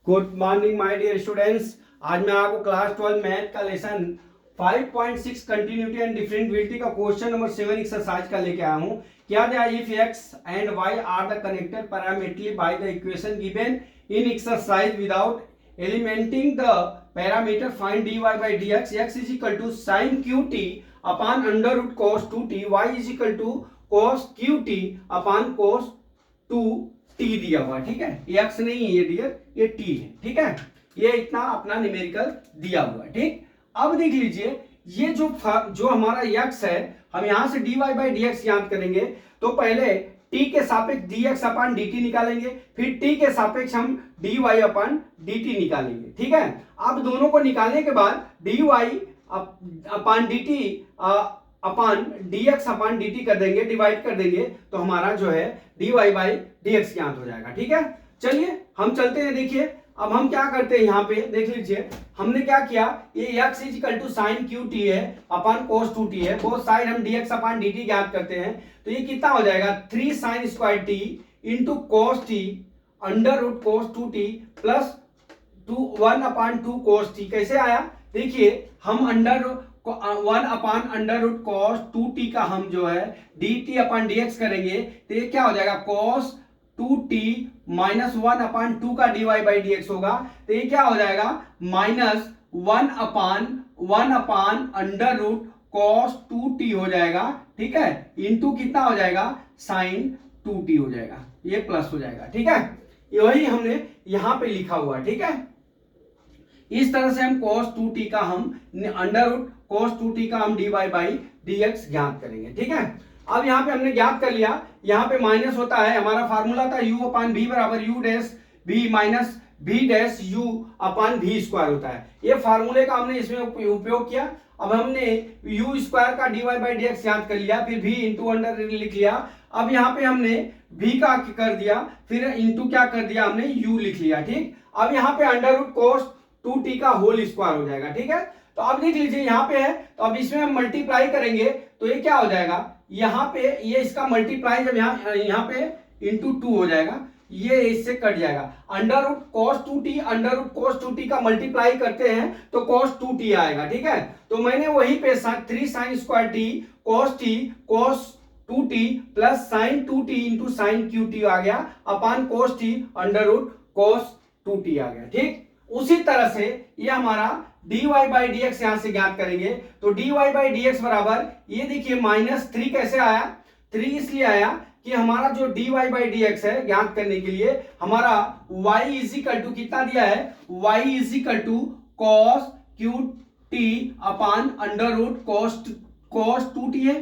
Good morning my dear students. आज मैं आपको क्लास 12 मैथ का लेसन 5.6 कंटिन्यूटी एंड डिफरेंशिएबिलिटी का क्वेश्चन नंबर 7 एक्सरसाइज का लेके आया हूं। क्या दिया, if x and y are the connected parametrically by the equation given in exercise without eliminating the parameter find dy by dx, x is equal to sin qt upon under root cos 2t, y is equal to cos qt upon cos 2t दिया हुआ। ठीक है, ये x नहीं है ये dear, ये t है। ठीक है, ये इतना अपना न्यूमेरिकल दिया हुआ है। ठीक, अब देख लीजिए ये जो हमारा x है, हम यहां से dy by dx याद करेंगे तो पहले t के सापेक्ष dx अपन dt निकालेंगे, फिर t के सापेक्ष हम dy अपन dt निकालेंगे। ठीक है, अब दोनों को निकालने के बाद dy अपन dt अपन dx अपन dt कर देंगे, डिवाइड कर देंगे तो हमारा जो है dy by dx ज्ञात हो जाएगा। ठीक है, चलिए हम चलते हैं। देखिए अब हम क्या करते हैं, यहाँ पे देख लीजिए हमने क्या किया, ये x is equal to sine Q T है अपन कोस 2t है, बोथ साइड हम dx अपन dt ज्ञात करते हैं तो ये कितना हो जाएगा 3 sine square t into cos t under root cos 2t plus 1 upon 2 cos t. कैसे आया, देखिए हम under 1 upon under root cos 2t का हम जो है dt अपान dx करेंगे तो ये क्या हो जाएगा कॉस 2t माइनस 1 अपान 2 का dy बाई dx होगा तो ये क्या हो जाएगा minus 1 upon under root cos 2t हो जाएगा। ठीक है, इंटू कितना हो जाएगा साइन 2t हो जाएगा, ये प्लस हो जाएगा। ठीक है, वही हमने यहां पे लिखा हुआ है। ठीक है, इस तरह से हम cos 2t का हम अंडर रूट cos 2t का हम dy बाई dx ज्ञात करेंगे। ठीक है, अब यहाँ पे हमने ज्ञात कर लिया, यहाँ पे माइनस होता है, हमारा फार्मूला था u अपान v बराबर u dash v minus v dash u अपान v स्क्वायर होता है। ये फार्मूले का हमने इसमें उपयोग किया। अब हमने u स्क्वायर का dy बाई dx ज्ञात कर लिया, फिर v इंटू अंडर लिख लिया। अब यहाँ पे हमने v का कर दिया, फिर इंटू क्या कर दिया हमने u लिख लिया। ठीक, अब यहाँ पे अंडर रूट कोस 2t का होल स्क्वायर हो जाएगा। ठीक है, तो अब देख लीजिए यहाँ पे है तो अब इसमें हम मल्टीप्लाई करेंगे तो ये क्या हो जाएगा, यहाँ पे ये इसका मल्टीप्लाई जब यहाँ पे इंटू 2 हो जाएगा, ये इससे कट जाएगा। Under root cos 2t under root cos 2t का मल्टीप्लाई करते हैं तो कॉस 2t आएगा। ठीक है, तो मैंने वहीं पे 3 sine square t cos 2t plus sine 2t into sine QT आ गया upon cos t under root cos 2t आ गया। ठीक, उसी तरह से ये हमारा dy बाई dx यहां से ज्ञात करेंगे तो dy बाई dx बराबर ये देखिए माइनस 3 कैसे आया, 3 इसलिए आया कि हमारा जो dy बाई dx है ज्ञात करने के लिए हमारा y इज इक्वल टू कितना दिया है, y is equal to cos qt upon under root cos 2t है।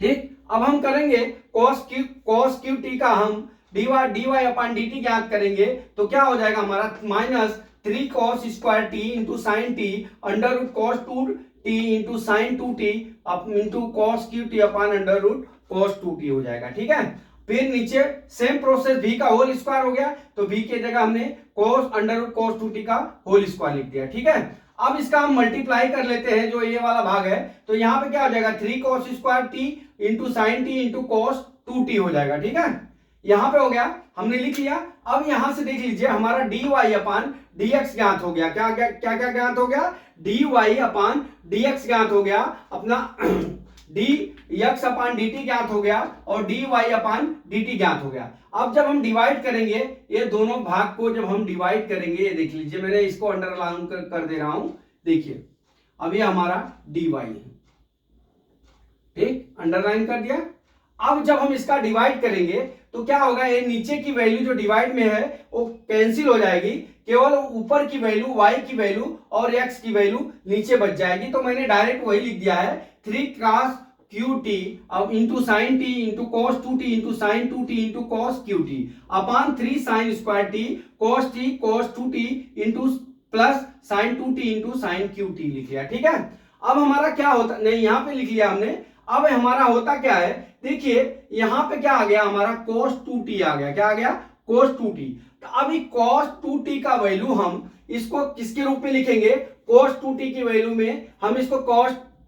ठीक, अब हम करेंगे cos qt का हम dy अपान dt ज्ञात करेंगे तो क्या हो जाएगा हमारा minus 3 cos square t into sine t under root cos 2t into sine 2t into cos qt upon under root cos 2t हो जाएगा। ठीक है, फिर नीचे सेम प्रोसेस v का होल स्क्वायर हो गया तो v की जगह हमने cos under root cos 2t का होल स्क्वायर लिख दिया। ठीक है, अब इसका हम मल्टीप्लाई कर लेते हैं जो ये वाला भाग है तो यहाँ पे क्या हो जाएगा 3 cos square t into sine T into cos 2t हो जाएगा। ठीक है, यहां पे हो गया, हमने लिख लिया। अब यहां से देख लीजिए हमारा dy अपान dx ज्ञात हो गया। क्या ज्ञात हो गया, dy अपान dx ज्ञात हो गया, अपना dx अपान dt ज्ञात हो गया और dy अपान dt ज्ञात हो गया। अब जब हम डिवाइड करेंगे ये दोनों भाग को, जब हम डिवाइड करेंगे ये देख लीजिए मैंने इसको अंडरलाइन कर दे रहा हूं। देखिए अब ये हमारा dy है, ठीक, अंडरलाइन कर दिया। अब जब हम इसका डिवाइड करेंगे तो क्या होगा, ये नीचे की वैल्यू जो डिवाइड में है वो कैंसिल हो जाएगी, केवल ऊपर की वैल्यू y की वैल्यू और x की वैल्यू नीचे बच जाएगी। तो मैंने डायरेक्ट वही लिख दिया है 3 cos qt अब into sine T into cos 2t into sine 2t into cos qt अपान 3 sine square T cos 2t into plus sine 2t into sine qt लिख लिया। ठीक है, अब हमारा क्या होता, नहीं यहाँ पे लिख लिया हमने। अब हमारा होता क्या है, देखिए यहां पे क्या आ गया हमारा cos 2t आ गया। क्या आ गया, cos 2t। तो अभी cos 2t का वैल्यू हम इसको किसके रूप में लिखेंगे, cos 2t की वैल्यू में हम इसको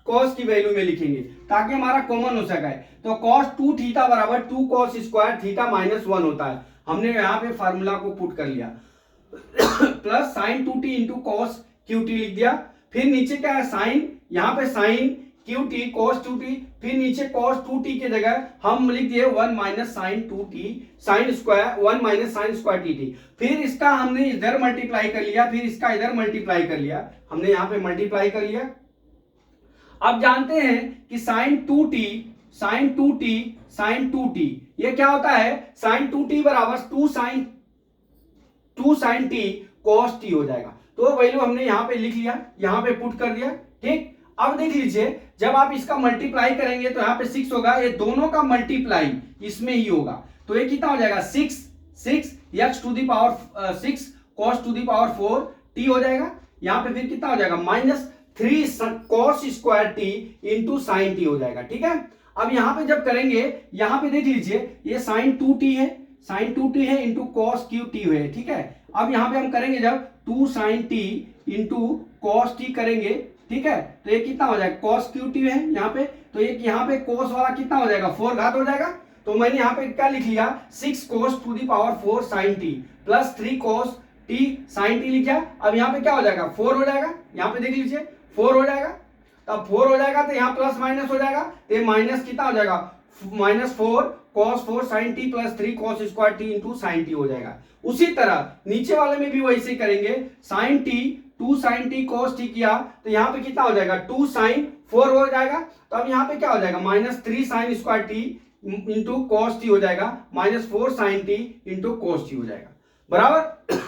cos की वैल्यू में लिखेंगे ताकि हमारा कॉमन हो सके। तो cos 2 थीटा बराबर 2 cos स्क्वायर थीटा माइनस 1 होता है। हमने यहाँ पे फार्मूला को पुट कर लिया। Plus sine 2t into cos QT लिख दिया। फिर नीचे क्या है साइन, यहाँ पे साइन QT cos 2t, फिर नीचे cos 2t की जगह हम लिख दिए 1 minus sine 2t sine square 1 minus sine square tt। फिर इसका हमने इधर मल्टीप्लाई कर लिया, फिर इसका इधर मल्टीप्लाई कर लिया, हमने यहाँ पे मल्टीप्लाई कर लिया। अब जानते हैं कि sign 2t sign 2t sign 2t ये क्या होता है, साइन 2t बराबर 2 साइन t cos t हो जाएगा। तो वैल्यू हमने यहाँ पे लिख लिया, यहाँ पे पुट कर दिया, ठीक। अब देख लीजिए जब आप इसका मल्टीप्लाई करेंगे तो यहाँ पे 6 होगा, ये दोनों का मल्टीप्लाई इसमें ही होगा, तो ये कितना हो जाएगा 6 x to the power 6 cos to the power 4 t हो जाएगा। यहाँ पे फिर कितना हो जाएगा minus 3 cos square t into sine t हो जाएगा, ठीक है। अब यहाँ पे जब करेंगे, यहाँ पे देख लीजिए ये साइन 2t है, साइन 2t है इंटू कॉस QT है, ठीक है। अब यहाँ पे हम करेंगे जब 2 sine t into cos t करेंगे, ठीक है, तो ये कितना हो जाएगा cos QT है यहाँ पे, तो ये यहाँ पे cos वाला कितना हो जाएगा 4 घात हो जाएगा। तो मैंने यहाँ पे क्या लिख लिया 6 cos to the power 4 sine t plus 3 cos t sine t लिख दिया। अब यहाँ पे क्या हो जाएगा 4 हो जाएगा, यहाँ पे देख लीजिए 4 हो जाएगा, तब 4 हो जाएगा तो यहाँ प्लस माइनस हो जाएगा, तो ये माइनस कितना हो जाएगा minus 4 cos 4 sine t plus 3 cos square t into sine t हो जाएगा। उसी तरह नीचे वाले में भी वैसे ही करेंगे, sine t 2 sine t cos t किया तो यहाँ पे कितना हो जाएगा 2 साइन 4 हो जाएगा। तो अब यहाँ पे क्या हो जाएगा minus 3 sine square t into cos t हो जाएगा, minus 4 sine t into cos t हो जाएगा, बराबर।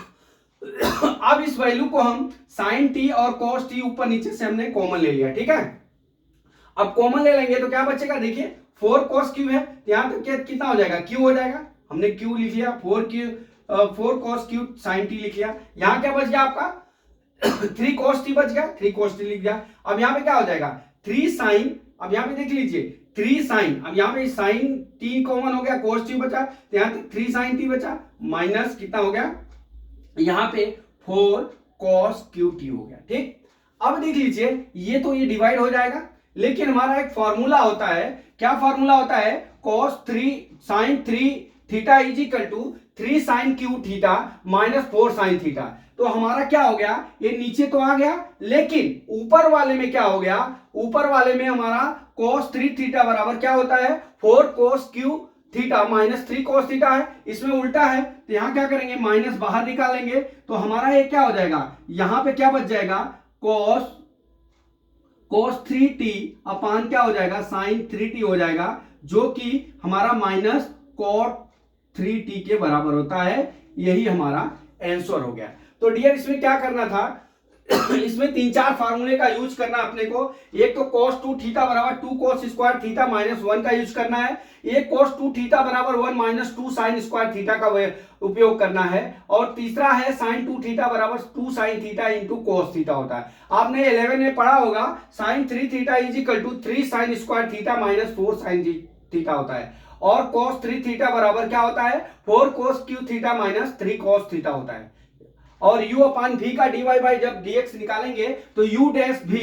अब इस वैल्यू को हम साइन t और कॉस t ऊपर नीचे से हमने कॉमन ले लिया, ठीक है। अब कॉमन ले लेंगे तो क्या बचेगा, देखिए 4 cos q है, यहाँ पे कितना हो जाएगा q हो जाएगा, हमने q लिख लिया, 4 cos q साइन t लिख लिया। यहाँ क्या बच गया आपका 3 cos t बच गया, 3 cos t लिख दिया। अब यहाँ पे क्या हो जाएगा 3 साइन, अब यहाँ पे देख लीजिए 3 साइन, अब यहाँ पे साइन t कॉमन हो गया, cos t बचा, तो यहाँ 3 साइन t बचा, माइनस कितना हो गया यहाँ पे 4 cos QT हो गया, ठीक। अब देख लीजिए ये तो ये डिवाइड हो जाएगा, लेकिन हमारा एक फॉर्मूला होता है, क्या फॉर्मूला होता है cos 3 sin 3 theta is equal to 3 sin q theta minus 4 sin theta. तो हमारा क्या हो गया, ये नीचे तो आ गया, लेकिन ऊपर वाले में क्या हो गया, ऊपर वाले में हमारा cos 3 थीटा बराबर क्या होता है 4 cos q theta minus 3 cos theta है, इसमें उल्टा है, तो यहां क्या करेंगे माइनस बाहर निकालेंगे, तो हमारा ये क्या हो जाएगा, यहां पे क्या बच जाएगा cos 3t अपान क्या हो जाएगा sin 3t हो जाएगा, जो कि हमारा माइनस cot 3t के बराबर होता है। यही हमारा आंसर हो गया। तो डियर इसमें क्या करना था, इसमें 3-4 फार्मूले का यूज करना अपने को। एक तो cos 2 थीटा बराबर 2 cos स्क्वायर थीटा माइनस 1 का यूज करना है, एक cos 2 थीटा बराबर 1 माइनस 2 साइन स्क्वायर थीटा का उपयोग करना है, और तीसरा है साइन 2 थीटा बराबर 2 sine theta into cos theta होता है। आपने 11 में पढ़ा होगा sine 3 theta is equal to 3 sine square theta minus 4 sine theta होता है, और cos 3 थीटा बराबर क्या होता है 4 cos q theta minus 3 cos theta होता है। और u अपान v का dy बाई जब dx निकालेंगे तो u dash v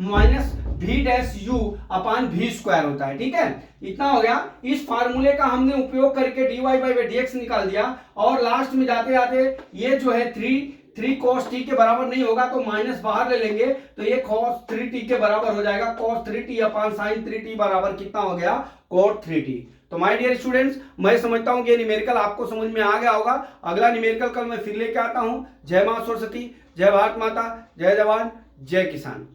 minus v dash u अपान v स्क्वायर होता है, ठीक है। इतना हो गया। इस फार्मूले का हमने उपयोग करके dy बाई dx निकाल दिया, और लास्ट में जाते जाते ये जो है 3 cos t के बराबर नहीं होगा तो माइनस बाहर ले लेंगे, तो ये cos 3t के बराबर हो जाएगा, cos 3t अपान sin 3t बराबर कितना हो गया cot 3t। तो माय डियर स्टूडेंट्स, मैं समझता हूं कि ये न्यूमेरिकल आपको समझ में आ गया होगा। अगला न्यूमेरिकल कल मैं फिर लेके आता हूं। जय मां सरस्वती, जय भारत माता, जय जवान, जय किसान।